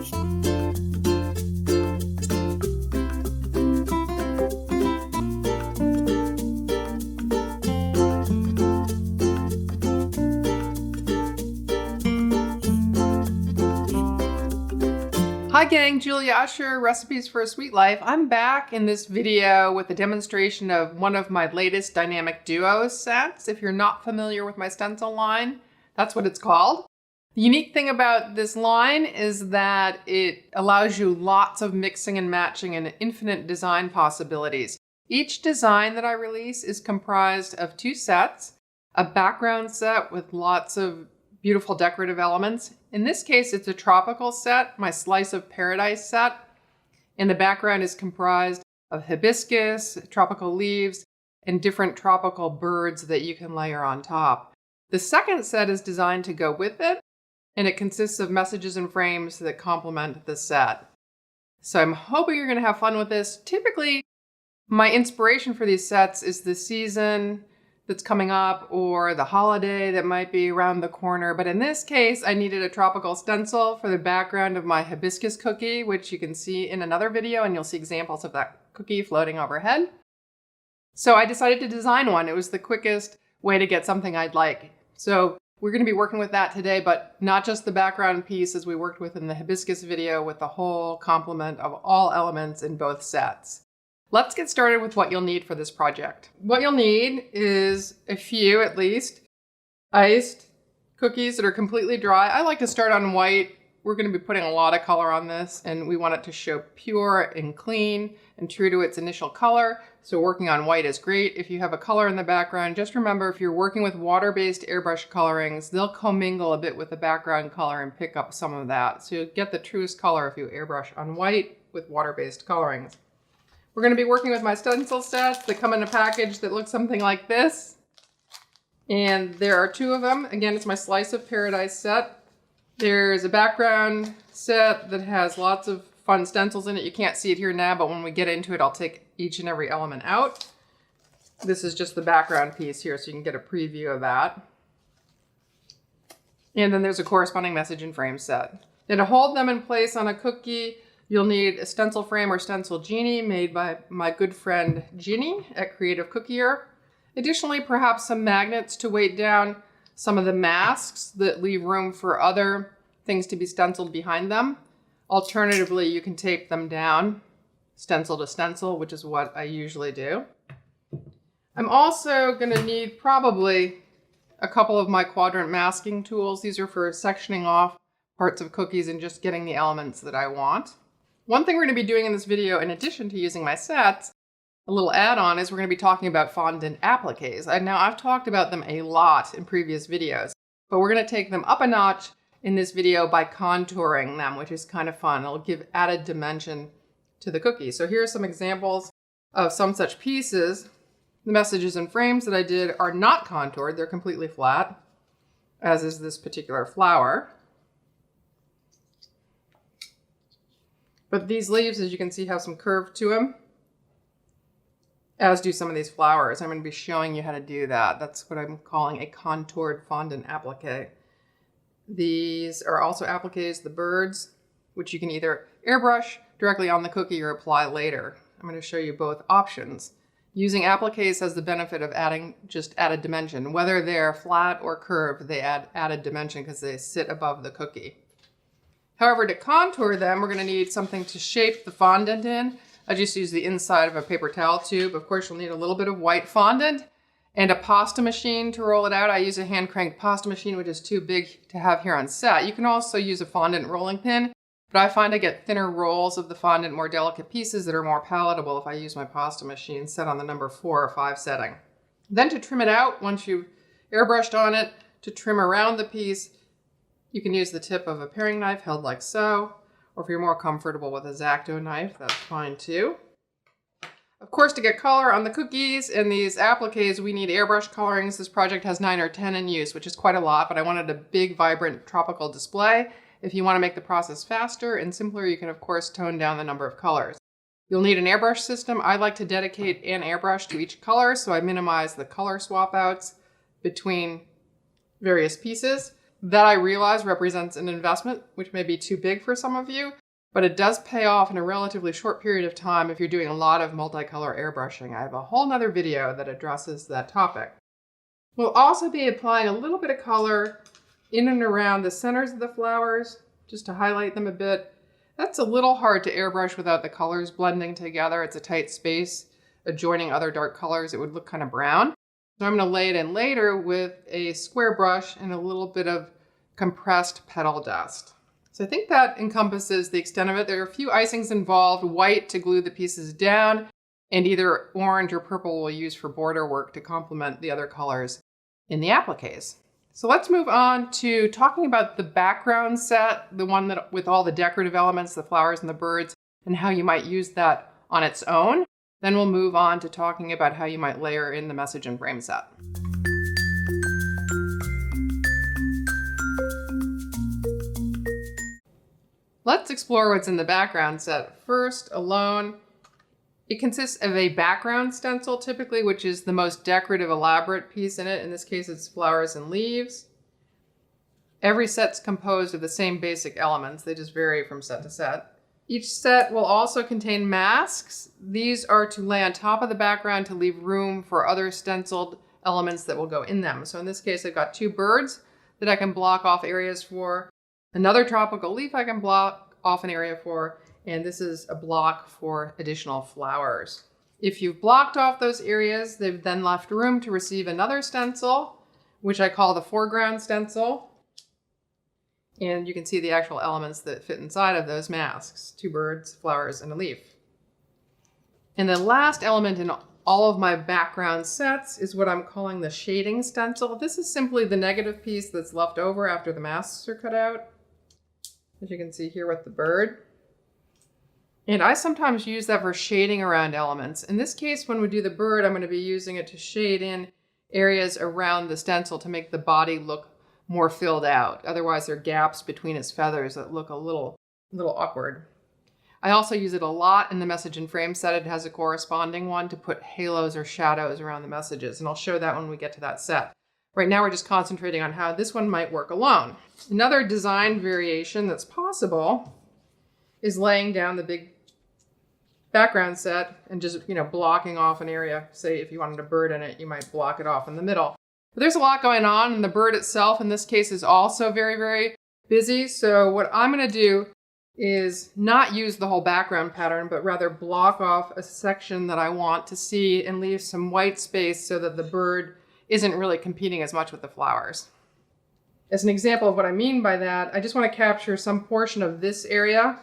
Hi gang, Julia Usher, Recipes for a Sweet Life. I'm back in this video with a demonstration of one of my latest Dynamic Duo sets. If you're not familiar with my stencil line, that's what it's called. The unique thing about this line is that it allows you lots of mixing and matching and infinite design possibilities. Each design that I release is comprised of two sets, a background set with lots of beautiful decorative elements. In this case, it's a tropical set, my Slice of Paradise set. And the background is comprised of hibiscus, tropical leaves, and different tropical birds that you can layer on top. The second set is designed to go with it, and it consists of messages and frames that complement the set. So I'm hoping you're gonna have fun with this. Typically, my inspiration for these sets is the season that's coming up or the holiday that might be around the corner. But in this case, I needed a tropical stencil for the background of my hibiscus cookie, which you can see in another video, and you'll see examples of that cookie floating overhead. So I decided to design one. It was the quickest way to get something I'd like. So we're gonna be working with that today, but not just the background piece as we worked with in the hibiscus video, with the whole complement of all elements in both sets. Let's get started with what you'll need for this project. What you'll need is a few, at least, iced cookies that are completely dry. I like to start on white. We're going to be putting a lot of color on this, and we want it to show pure and clean and true to its initial color. So working on white is great. If you have a color in the background, just remember, if you're working with water-based airbrush colorings, they'll commingle a bit with the background color and pick up some of that. So you'll get the truest color if you airbrush on white with water-based colorings. We're going to be working with my stencil sets that come in a package that looks something like this. And there are two of them. Again, it's my Slice of Paradise set. There's a background set that has lots of fun stencils in it. You can't see it here now, but when we get into it, I'll take each and every element out. This is just the background piece here, so you can get a preview of that. And then there's a corresponding message and frame set. And to hold them in place on a cookie, you'll need a stencil frame or stencil genie made by my good friend Ginny at Creative Cookier. Additionally, perhaps some magnets to weight down some of the masks that leave room for other things to be stenciled behind them. Alternatively, you can tape them down, stencil to stencil, which is what I usually do. I'm also going to need probably a couple of my quadrant masking tools. These are for sectioning off parts of cookies and just getting the elements that I want. One thing we're going to be doing in this video, in addition to using my sets, a little add-on, is we're going to be talking about fondant appliques. Now, I've talked about them a lot in previous videos, but we're going to take them up a notch in this video by contouring them, which is kind of fun. It'll give added dimension to the cookie. So here are some examples of some such pieces. The messages and frames that I did are not contoured. They're completely flat, as is this particular flower. But these leaves, as you can see, have some curve to them, as do some of these flowers. I'm going to be showing you how to do that. That's what I'm calling a contoured fondant applique. These are also appliques, the birds, which you can either airbrush directly on the cookie or apply later. I'm going to show you both options. Using appliques has the benefit of adding just added dimension. Whether they're flat or curved, they add added dimension because they sit above the cookie. However, to contour them, we're going to need something to shape the fondant in. I just use the inside of a paper towel tube. Of course, you'll need a little bit of white fondant and a pasta machine to roll it out. I use a hand-cranked pasta machine, which is too big to have here on set. You can also use a fondant rolling pin, but I find I get thinner rolls of the fondant, more delicate pieces that are more palatable if I use my pasta machine set on the number 4 or 5 setting. Then to trim it out, once you've airbrushed on it, to trim around the piece, you can use the tip of a paring knife held like so, or if you're more comfortable with a X-Acto knife, that's fine too. Of course, to get color on the cookies and these appliques, we need airbrush colorings. This project has 9 or 10 in use, which is quite a lot, but I wanted a big, vibrant tropical display. If you want to make the process faster and simpler, you can of course tone down the number of colors. You'll need an airbrush system. I like to dedicate an airbrush to each color, so I minimize the color swap outs between various pieces. That I realize represents an investment, which may be too big for some of you, but it does pay off in a relatively short period of time if you're doing a lot of multicolor airbrushing. I have a whole nother video that addresses that topic. We'll also be applying a little bit of color in and around the centers of the flowers, just to highlight them a bit. That's a little hard to airbrush without the colors blending together. It's a tight space adjoining other dark colors. It would look kind of brown. So I'm going to lay it in later with a square brush and a little bit of compressed petal dust. So I think that encompasses the extent of it. There are a few icings involved, white to glue the pieces down, and either orange or purple we'll use for border work to complement the other colors in the appliques. So let's move on to talking about the background set, the one that with all the decorative elements, the flowers and the birds, and how you might use that on its own. Then we'll move on to talking about how you might layer in the message and frame set. Let's explore what's in the background set. First, alone, it consists of a background stencil typically, which is the most decorative, elaborate piece in it. In this case, it's flowers and leaves. Every set's composed of the same basic elements. They just vary from set to set. Each set will also contain masks. These are to lay on top of the background to leave room for other stenciled elements that will go in them. So in this case, I've got two birds that I can block off areas for, another tropical leaf I can block off an area for, and this is a block for additional flowers. If you've blocked off those areas, they've then left room to receive another stencil, which I call the foreground stencil. And you can see the actual elements that fit inside of those masks, two birds, flowers, and a leaf. And the last element in all of my background sets is what I'm calling the shading stencil. This is simply the negative piece that's left over after the masks are cut out, as you can see here with the bird. And I sometimes use that for shading around elements. In this case, when we do the bird, I'm going to be using it to shade in areas around the stencil to make the body look more filled out. Otherwise, there are gaps between its feathers that look a little awkward. I also use it a lot in the message and frame set. It has a corresponding one to put halos or shadows around the messages, and I'll show that when we get to that set. Right now, we're just concentrating on how this one might work alone. Another design variation that's possible is laying down the big background set and just, blocking off an area. Say if you wanted a bird in it, you might block it off in the middle. But there's a lot going on, and the bird itself in this case is also very, very busy. So what I'm going to do is not use the whole background pattern, but rather block off a section that I want to see and leave some white space so that the bird isn't really competing as much with the flowers. As an example of what I mean by that, I just want to capture some portion of this area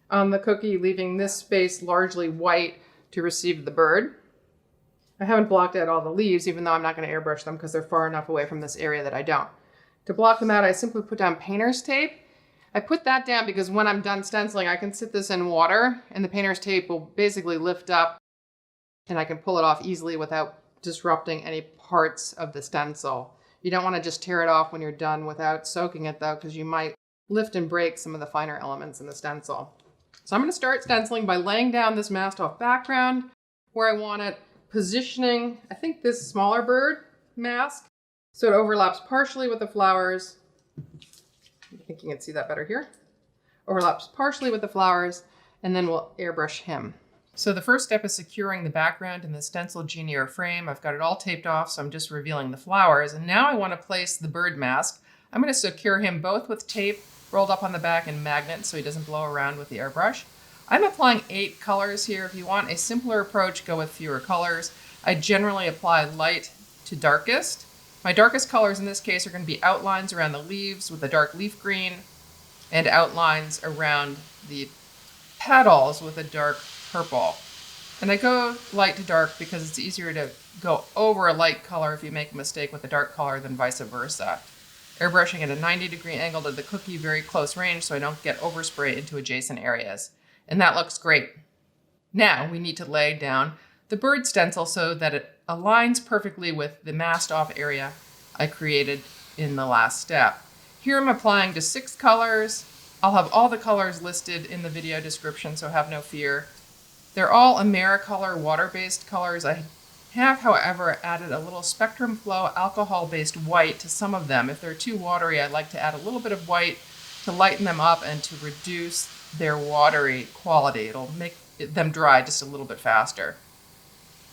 on the cookie, leaving this space largely white to receive the bird. I haven't blocked out all the leaves, even though I'm not going to airbrush them because they're far enough away from this area that I don't. To block them out, I simply put down painter's tape. I put that down because when I'm done stenciling, I can sit this in water and the painter's tape will basically lift up and I can pull it off easily without disrupting any parts of the stencil. You don't want to just tear it off when you're done without soaking it though, because you might lift and break some of the finer elements in the stencil. So I'm going to start stenciling by laying down this masked off background where I want it, positioning, I think this smaller bird mask, so it overlaps partially with the flowers. I think you can see that better here. Overlaps partially with the flowers, and then we'll airbrush him. So the first step is securing the background in the Stenciled Genie frame. I've got it all taped off, so I'm just revealing the flowers. And now I want to place the bird mask. I'm going to secure him both with tape rolled up on the back and magnets so he doesn't blow around with the airbrush. I'm applying 8 colors here. If you want a simpler approach, go with fewer colors. I generally apply light to darkest. My darkest colors in this case are going to be outlines around the leaves with a dark leaf green and outlines around the petals with a dark purple. And I go light to dark because it's easier to go over a light color if you make a mistake with a dark color than vice versa. Airbrushing at a 90-degree angle to the cookie, very close range so I don't get overspray into adjacent areas. And that looks great. Now we need to lay down the bird stencil so that it aligns perfectly with the masked off area I created in the last step. Here I'm applying just 6 colors. I'll have all the colors listed in the video description, so have no fear. They're all AmeriColor water-based colors. I have, however, added a little Spectrum Flow alcohol-based white to some of them. If they're too watery, I like to add a little bit of white to lighten them up and to reduce their watery quality. It'll make them dry just a little bit faster.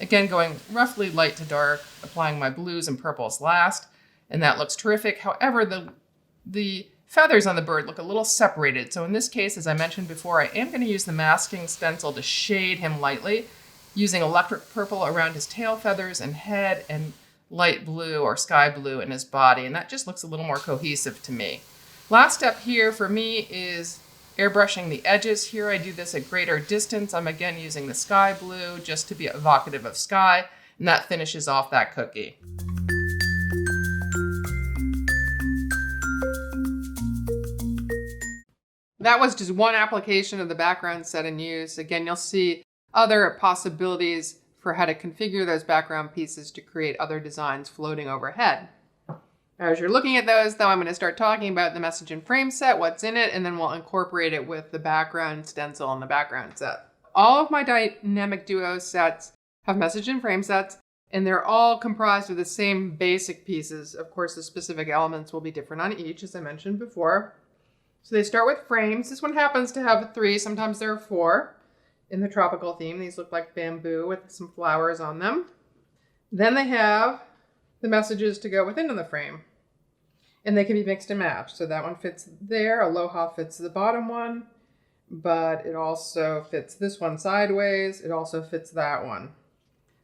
Again, going roughly light to dark, applying my blues and purples last, and that looks terrific. However, the feathers on the bird look a little separated. So in this case, as I mentioned before, I am going to use the masking stencil to shade him lightly, using electric purple around his tail feathers and head and light blue or sky blue in his body. And that just looks a little more cohesive to me. Last step here for me is airbrushing the edges. Here I do this at greater distance. I'm again using the sky blue just to be evocative of sky, and that finishes off that cookie. That was just one application of the background set in use. Again, you'll see other possibilities for how to configure those background pieces to create other designs floating overhead. As you're looking at those, though, I'm going to start talking about the message and frame set, what's in it, and then we'll incorporate it with the background stencil and the background set. All of my Dynamic Duo sets have message and frame sets, and they're all comprised of the same basic pieces. Of course, the specific elements will be different on each, as I mentioned before. So they start with frames. This one happens to have 3, sometimes there are 4 in the tropical theme. These look like bamboo with some flowers on them. Then they have the messages to go within the frame, and they can be mixed and matched. So that one fits there, Aloha fits the bottom one, but it also fits this one sideways. It also fits that one.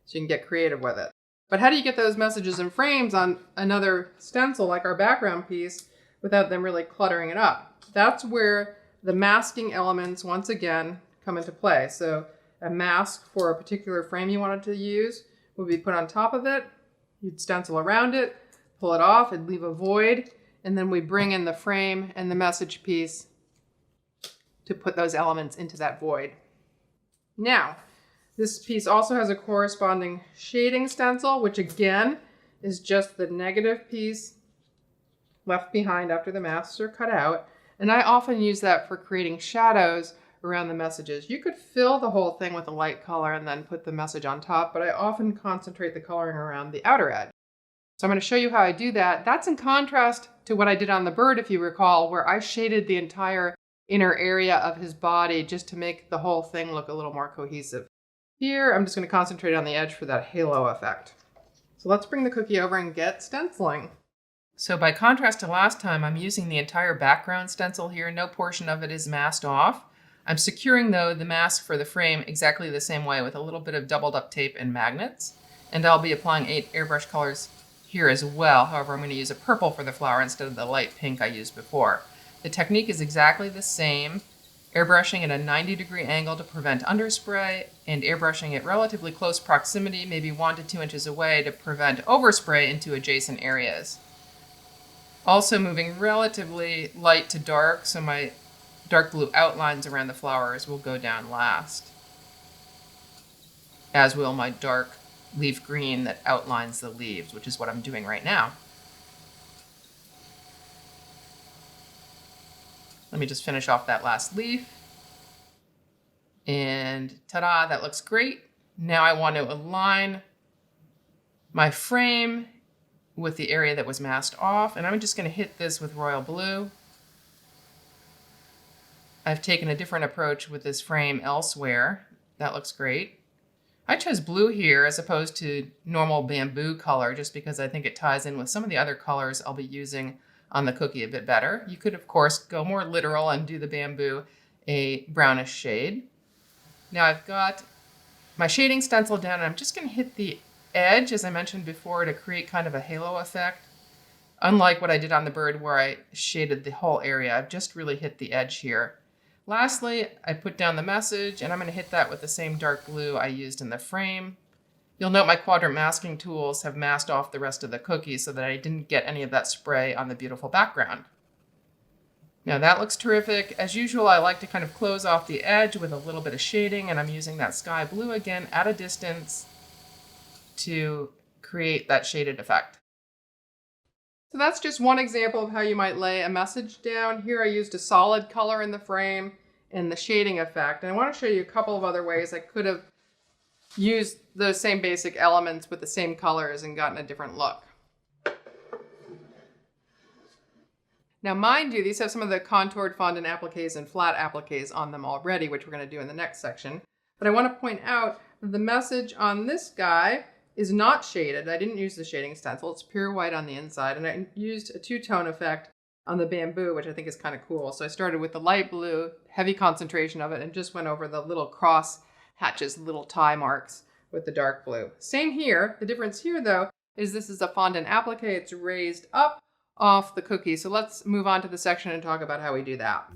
So you can get creative with it. But how do you get those messages and frames on another stencil like our background piece without them really cluttering it up? That's where the masking elements, once again, come into play. So a mask for a particular frame you wanted to use would be put on top of it. You'd stencil around it, pull it off, and leave a void. And then we bring in the frame and the message piece to put those elements into that void. Now, this piece also has a corresponding shading stencil, which again is just the negative piece left behind after the masks are cut out. And I often use that for creating shadows around the messages. You could fill the whole thing with a light color and then put the message on top, but I often concentrate the coloring around the outer edge. So I'm going to show you how I do that. That's in contrast to what I did on the bird, if you recall, where I shaded the entire inner area of his body just to make the whole thing look a little more cohesive. Here, I'm just going to concentrate on the edge for that halo effect. So let's bring the cookie over and get stenciling. So by contrast to last time, I'm using the entire background stencil here. No portion of it is masked off. I'm securing, though, the mask for the frame exactly the same way with a little bit of doubled up tape and magnets. And I'll be applying 8 airbrush colors here as well. However, I'm going to use a purple for the flower instead of the light pink I used before. The technique is exactly the same. Airbrushing at a 90-degree angle to prevent underspray, and airbrushing at relatively close proximity, maybe 1 to 2 inches away, to prevent overspray into adjacent areas. Also moving relatively light to dark, so my dark blue outlines around the flowers will go down last, as will my dark leaf green that outlines the leaves, which is what I'm doing right now. Let me just finish off that last leaf. And ta-da, that looks great. Now I want to align my frame with the area that was masked off, and I'm just going to hit this with royal blue. I've taken a different approach with this frame elsewhere. That looks great. I chose blue here as opposed to normal bamboo color just because I think it ties in with some of the other colors I'll be using on the cookie a bit better. You could, of course, go more literal and do the bamboo a brownish shade. Now I've got my shading stencil down, and I'm just going to hit the edge, as I mentioned before, to create kind of a halo effect. Unlike what I did on the bird where I shaded the whole area, I've just really hit the edge here. Lastly, I put down the message, and I'm going to hit that with the same dark blue I used in the frame. You'll note my quadrant masking tools have masked off the rest of the cookie so that I didn't get any of that spray on the beautiful background. Now that looks terrific. As usual, I like to kind of close off the edge with a little bit of shading, and I'm using that sky blue again at a distance to create that shaded effect. So that's just one example of how you might lay a message down. Here I used a solid color in the frame and the shading effect. And I want to show you a couple of other ways I could have used those same basic elements with the same colors and gotten a different look. Now, mind you, these have some of the contoured fondant appliques and flat appliques on them already, which we're going to do in the next section. But I want to point out that the message on this guy is not shaded. I didn't use the shading stencil. It's pure white on the inside. And I used a two-tone effect on the bamboo, which I think is kind of cool. So I started with the light blue, heavy concentration of it, and just went over the little cross hatches, little tie marks with the dark blue. Same here. The difference here, though, is this is a fondant applique. It's raised up off the cookie. So let's move on to the section and talk about how we do that.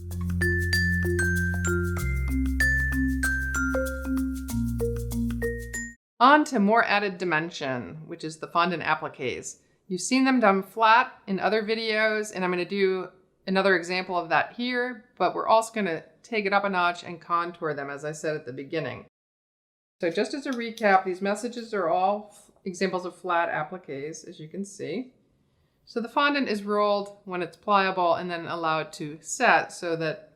On to more added dimension, which is the fondant appliques. You've seen them done flat in other videos, and I'm going to do another example of that here, but we're also going to take it up a notch and contour them, as I said at the beginning. So just as a recap, these messages are all examples of flat appliques, as you can see. So the fondant is rolled when it's pliable and then allowed to set so that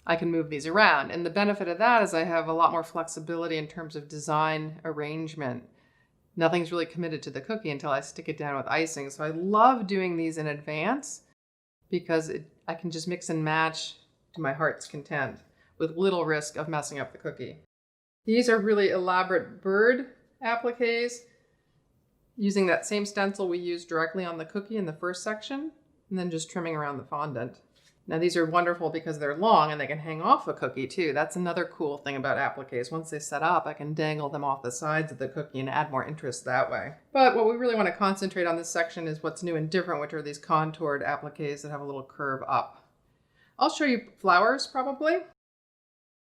I can move these around. And the benefit of that is I have a lot more flexibility in terms of design arrangement. Nothing's really committed to the cookie until I stick it down with icing. So I love doing these in advance because I can just mix and match to my heart's content with little risk of messing up the cookie. These are really elaborate bird appliques, using that same stencil we used directly on the cookie in the first section, and then just trimming around the fondant. Now these are wonderful because they're long and they can hang off a cookie too. That's another cool thing about appliques. Once they set up, I can dangle them off the sides of the cookie and add more interest that way. But what we really want to concentrate on this section is what's new and different, which are these contoured appliques that have a little curve up. I'll show you flowers probably,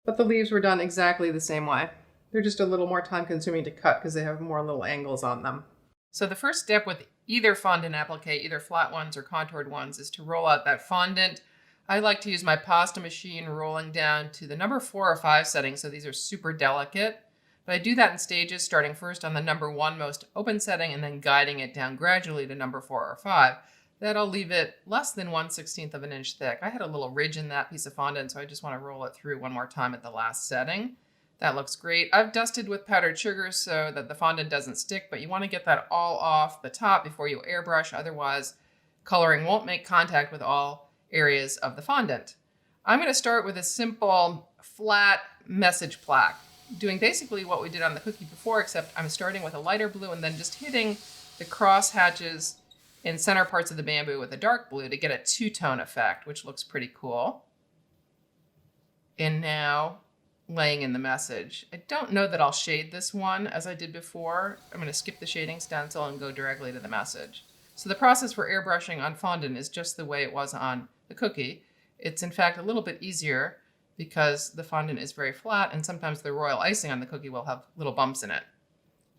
but the leaves were done exactly the same way. They're just a little more time consuming to cut because they have more little angles on them. So the first step with either fondant applique, either flat ones or contoured ones, is to roll out that fondant. I like to use my pasta machine rolling down to the number 4 or 5 setting, so these are super delicate. But I do that in stages, starting first on the number 1 most open setting and then guiding it down gradually to number 4 or 5. That'll leave it less than 1/16 of an inch thick. I had a little ridge in that piece of fondant, so I just want to roll it through one more time at the last setting. That looks great. I've dusted with powdered sugar so that the fondant doesn't stick, but you want to get that all off the top before you airbrush, otherwise coloring won't make contact with all areas of the fondant. I'm going to start with a simple flat message plaque, doing basically what we did on the cookie before, except I'm starting with a lighter blue and then just hitting the cross hatches in center parts of the bamboo with a dark blue to get a two-tone effect, which looks pretty cool. And now laying in the message. I don't know that I'll shade this one as I did before. I'm going to skip the shading stencil and go directly to the message. So the process for airbrushing on fondant is just the way it was on the cookie. It's in fact a little bit easier because the fondant is very flat and sometimes the royal icing on the cookie will have little bumps in it.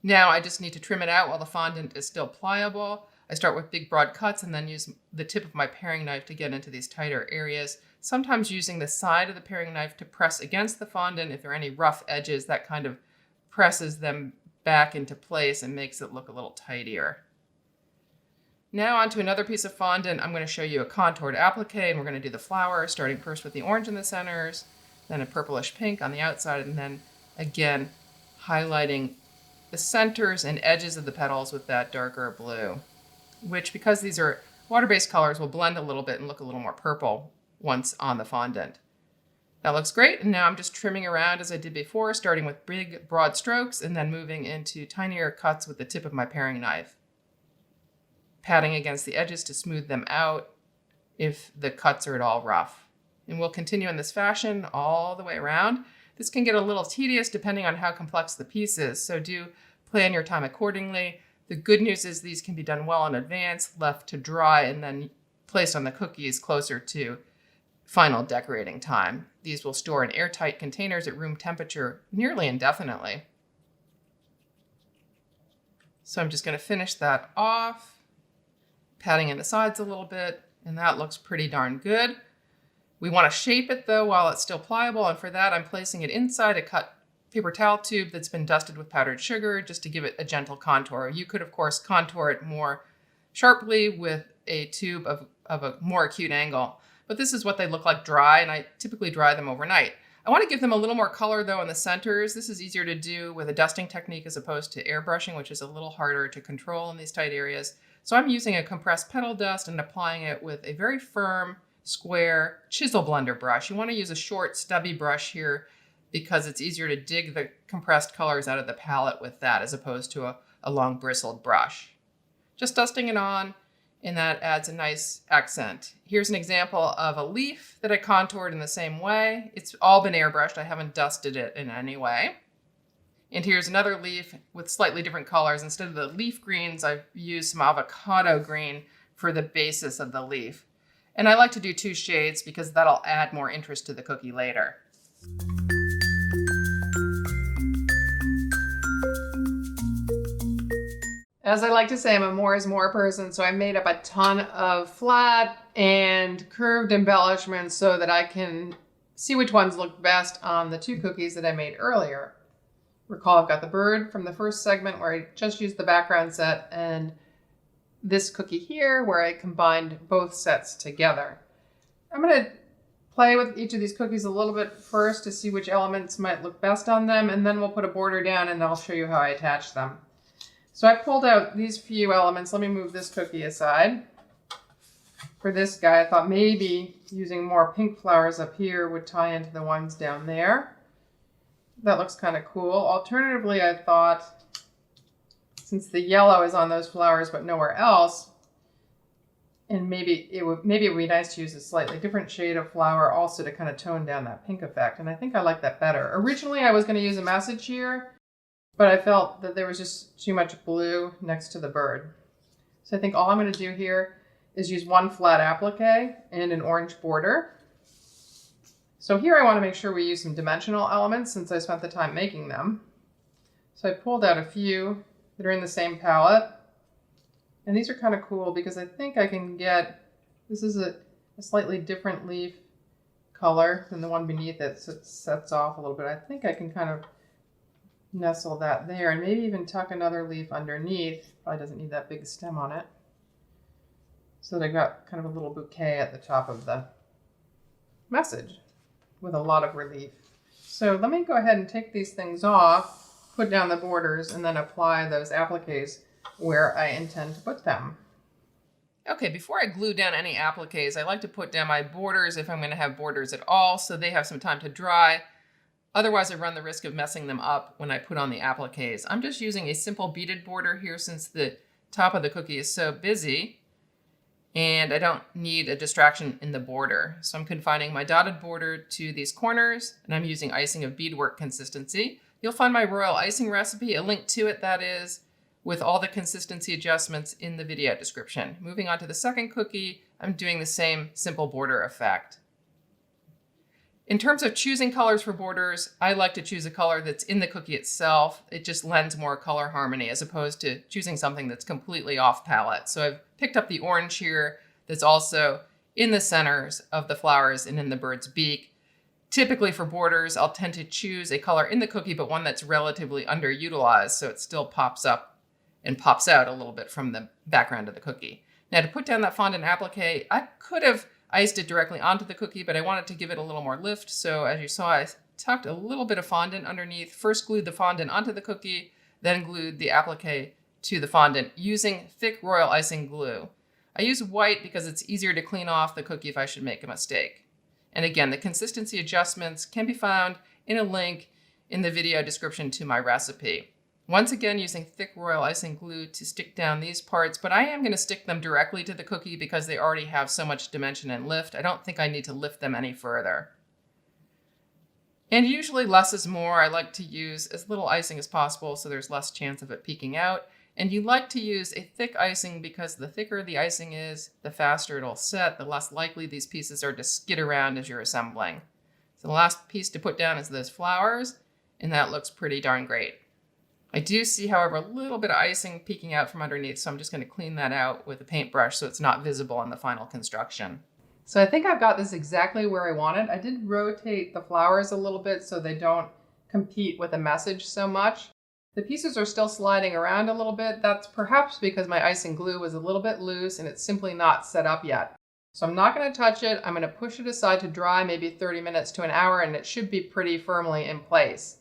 Now I just need to trim it out while the fondant is still pliable. I start with big broad cuts and then use the tip of my paring knife to get into these tighter areas. Sometimes using the side of the paring knife to press against the fondant. If there are any rough edges, that kind of presses them back into place and makes it look a little tidier. Now onto another piece of fondant. I'm going to show you a contoured applique, and we're going to do the flower, starting first with the orange in the centers, then a purplish pink on the outside, and then again highlighting the centers and edges of the petals with that darker blue, which, because these are water-based colors, will blend a little bit and look a little more purple once on the fondant. That looks great, and now I'm just trimming around as I did before, starting with big broad strokes and then moving into tinier cuts with the tip of my paring knife, patting against the edges to smooth them out if the cuts are at all rough. And we'll continue in this fashion all the way around. This can get a little tedious depending on how complex the piece is, so do plan your time accordingly. The good news is these can be done well in advance, left to dry, and then placed on the cookies closer to final decorating time. These will store in airtight containers at room temperature nearly indefinitely. So I'm just going to finish that off, patting in the sides a little bit, and that looks pretty darn good. We want to shape it though while it's still pliable, and for that I'm placing it inside a cut paper towel tube that's been dusted with powdered sugar just to give it a gentle contour. You could of course contour it more sharply with a tube of a more acute angle. But this is what they look like dry, and I typically dry them overnight. I want to give them a little more color though in the centers. This is easier to do with a dusting technique as opposed to airbrushing, which is a little harder to control in these tight areas. So I'm using a compressed petal dust and applying it with a very firm, square chisel blender brush. You want to use a short, stubby brush here because it's easier to dig the compressed colors out of the palette with that as opposed to a long bristled brush. Just dusting it on, and that adds a nice accent. Here's an example of a leaf that I contoured in the same way. It's all been airbrushed. I haven't dusted it in any way. And here's another leaf with slightly different colors. Instead of the leaf greens, I've used some avocado green for the basis of the leaf. And I like to do 2 shades because that'll add more interest to the cookie later. As I like to say, I'm a more is more person, so I made up a ton of flat and curved embellishments so that I can see which ones look best on the 2 cookies that I made earlier. Recall I've got the bird from the first segment where I just used the background set, and this cookie here where I combined both sets together. I'm going to play with each of these cookies a little bit first to see which elements might look best on them, and then we'll put a border down and I'll show you how I attach them. So I pulled out these few elements. Let me move this cookie aside. For this guy, I thought maybe using more pink flowers up here would tie into the ones down there. That looks kind of cool. Alternatively, I thought, since the yellow is on those flowers but nowhere else, and maybe it would be nice to use a slightly different shade of flower also to kind of tone down that pink effect. And I think I like that better. Originally, I was going to use a message here, but I felt that there was just too much blue next to the bird. So I think all I'm going to do here is use 1 flat applique and an orange border. So here I want to make sure we use some dimensional elements since I spent the time making them. So I pulled out a few that are in the same palette. And these are kind of cool because I think I can get, this is a slightly different leaf color than the one beneath it, so it sets off a little bit. I think I can kind of nestle that there and maybe even tuck another leaf underneath. Probably doesn't need that big stem on it. So that I got kind of a little bouquet at the top of the message with a lot of relief. So let me go ahead and take these things off, put down the borders, and then apply those appliques where I intend to put them. Okay, before I glue down any appliques, I like to put down my borders if I'm going to have borders at all, so they have some time to dry. Otherwise, I run the risk of messing them up when I put on the appliques. I'm just using a simple beaded border here since the top of the cookie is so busy and I don't need a distraction in the border. So I'm confining my dotted border to these corners and I'm using icing of beadwork consistency. You'll find my royal icing recipe, a link to it that is, with all the consistency adjustments in the video description. Moving on to the second cookie, I'm doing the same simple border effect. In terms of choosing colors for borders, I like to choose a color that's in the cookie itself. It just lends more color harmony as opposed to choosing something that's completely off palette. So I've picked up the orange here that's also in the centers of the flowers and in the bird's beak. Typically for borders, I'll tend to choose a color in the cookie, but one that's relatively underutilized, so it still pops up and pops out a little bit from the background of the cookie. Now to put down that fondant applique, I could have iced it directly onto the cookie, but I wanted to give it a little more lift. So as you saw, I tucked a little bit of fondant underneath, first glued the fondant onto the cookie, then glued the applique to the fondant using thick royal icing glue. I use white because it's easier to clean off the cookie if I should make a mistake. And again, the consistency adjustments can be found in a link in the video description to my recipe. Once again, using thick royal icing glue to stick down these parts, but I am going to stick them directly to the cookie because they already have so much dimension and lift. I don't think I need to lift them any further. And usually less is more. I like to use as little icing as possible so there's less chance of it peeking out. And you like to use a thick icing because the thicker the icing is, the faster it'll set, the less likely these pieces are to skid around as you're assembling. So the last piece to put down is those flowers, and that looks pretty darn great. I do see, however, a little bit of icing peeking out from underneath, so I'm just going to clean that out with a paintbrush so it's not visible in the final construction. So I think I've got this exactly where I want it. I did rotate the flowers a little bit so they don't compete with the message so much. The pieces are still sliding around a little bit. That's perhaps because my icing glue was a little bit loose and it's simply not set up yet. So I'm not going to touch it. I'm going to push it aside to dry, maybe 30 minutes to an hour, and it should be pretty firmly in place.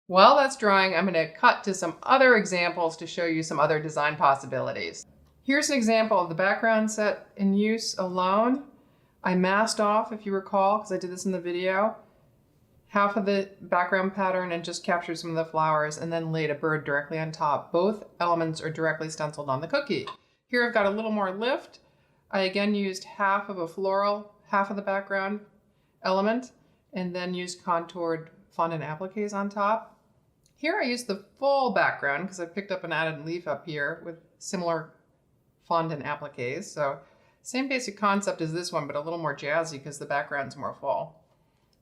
While that's drying, I'm going to cut to some other examples to show you some other design possibilities. Here's an example of the background set in use alone. I masked off, if you recall, because I did this in the video, half of the background pattern and just captured some of the flowers and then laid a bird directly on top. Both elements are directly stenciled on the cookie. Here I've got a little more lift. I again used half of a floral, half of the background element, and then used contoured fondant appliques on top. Here I used the full background because I picked up an added leaf up here with similar fondant appliques. So same basic concept as this one, but a little more jazzy because the background's more full.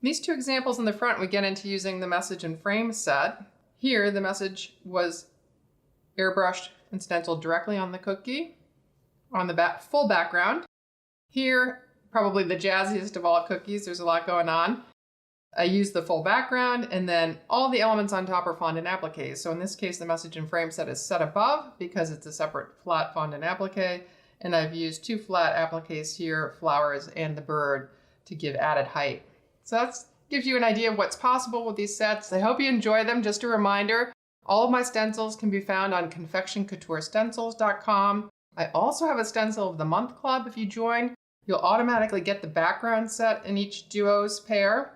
These two examples in the front, we get into using the message and frame set. Here, the message was airbrushed and stenciled directly on the cookie, on the full background. Here, probably the jazziest of all cookies, there's a lot going on. I used the full background, and then all the elements on top are fondant appliques. So in this case, the message and frame set is set above because it's a separate flat fondant applique, and I've used two flat appliques here, flowers and the bird, to give added height. So that gives you an idea of what's possible with these sets. I hope you enjoy them. Just a reminder, all of my stencils can be found on confectioncouturestencils.com. I also have a Stencil of the Month Club. If you join, you'll automatically get the background set in each duo's pair,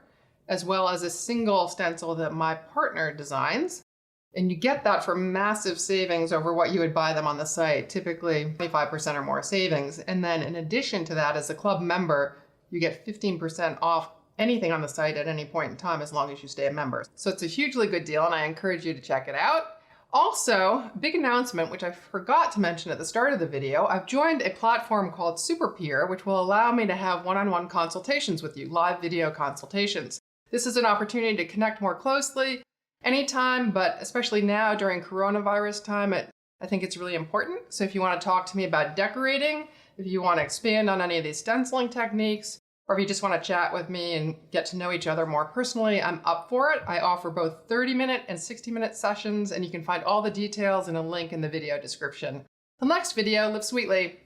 as well as a single stencil that my partner designs. And you get that for massive savings over what you would buy them on the site, typically 25% or more savings. And then in addition to that, as a club member, you get 15% off anything on the site at any point in time as long as you stay a member. So it's a hugely good deal and I encourage you to check it out. Also, big announcement, which I forgot to mention at the start of the video, I've joined a platform called SUPERPEER, which will allow me to have one-on-one consultations with you, live video consultations. This is an opportunity to connect more closely anytime, but especially now during coronavirus time, I think it's really important. So if you want to talk to me about decorating, if you want to expand on any of these stenciling techniques, or if you just want to chat with me and get to know each other more personally, I'm up for it. I offer both 30-minute and 60-minute sessions, and you can find all the details in a link in the video description. Till next video, live sweetly.